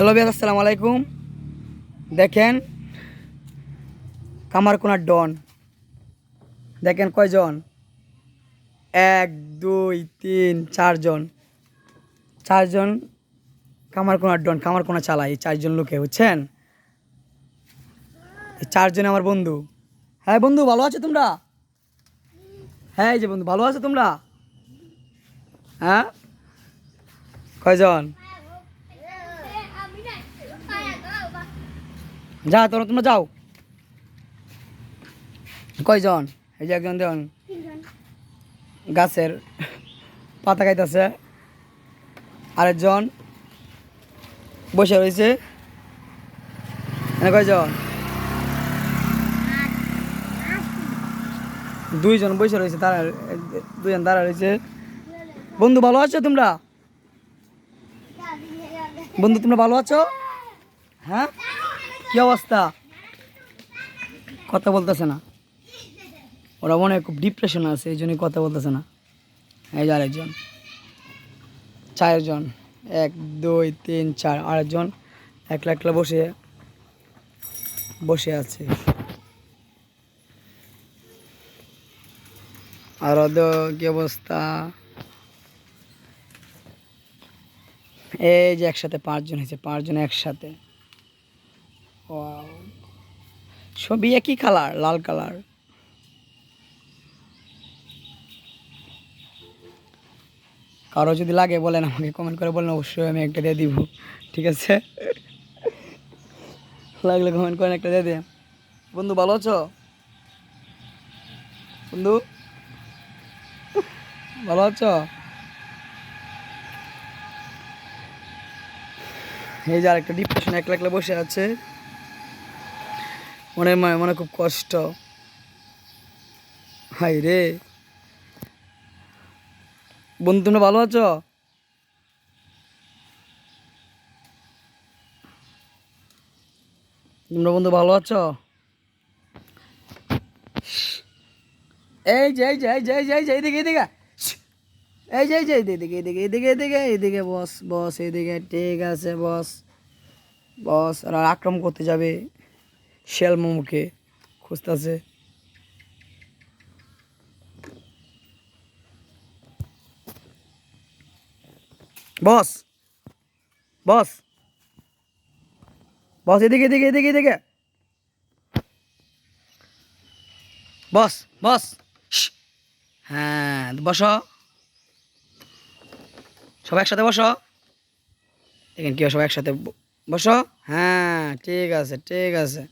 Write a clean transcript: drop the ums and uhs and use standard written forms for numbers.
Hello ভাই, আসসালামু আলাইকুম। দেখেন কামারকোনার ডন, দেখেন কয়জন, 1 2 3 4 জন, 4 জন কামারকোনার ডন, কামারকোনা চালায় এই 4 জন লোকে, বুঝছেন? এই 4 জনে আমার বন্ধু। হ্যাঁ বন্ধু, ভালো আছো তোমরা? হ্যাঁ এই যে বন্ধু, ভালো আছো তোমরা? হ্যাঁ, কয়জন? যাও তোমরা যাও। কয়জন? এই যে একজন দেন গাছের পাতা খাইতেছে, আরেকজন বসে রয়েছে। কয়জন? 2 জন বসে রয়েছে, তারা 2 জন দাঁড়া রয়েছে। বন্ধু ভালো আছো তোমরা? বন্ধু তোমরা ভালো আছো? হ্যাঁ, কি অবস্থা? কথা বলতেছে না, ওরা মনে হয় খুব ডিপ্রেশন আছে, এই জন্যই কথা বলতেছে না। এই যে আরেকজন, 4 জন, 1 2 3 4, আরেকজন একলা একলা বসে বসে আছে। আর ওদের কি অবস্থা? এই যে একসাথে 5 জন হয়েছে, 5 জন একসাথে। ওয়াও, সবই একই কালার, লাল কালার। কারো যদি লাগে বলেন, আমাকে কমেন্ট করে বলেন, অবশ্যই আমি একটা দিয়ে দিব, ঠিক আছে? লাগলে কমেন্ট করেন, একটা দিয়ে দেন। বন্ধু ভালো আছো? বন্ধু ভালো আছো? এই যে আরেকটা ডিপ্রেশন, একলা একলা বসে আছে, মনে মনে খুব কষ্ট। হাই রে, বন্ধু তোমরা ভালো আছো? তোমরা বন্ধু ভালো আছো? এই যে এই যে এই যে এই যে এই যে এইদিকে এইদিকে, এই যে এই যে এইদিকে এইদিকে এইদিকে এইদিকে এইদিকে, বস বস এইদিকে, ঠিক আছে বস। বস আর আক্রমণ করতে যাবে, শেল মোমোকে খুঁজতেছে। বস বস বস এদিকে এদিকে এদিকে এদিকে, বস বস। শ্, হ্যাঁ বসো, সব একসাথে বসো। দেখেন কি হয়, সব একসাথে বসো। হ্যাঁ ঠিক আছে ঠিক আছে।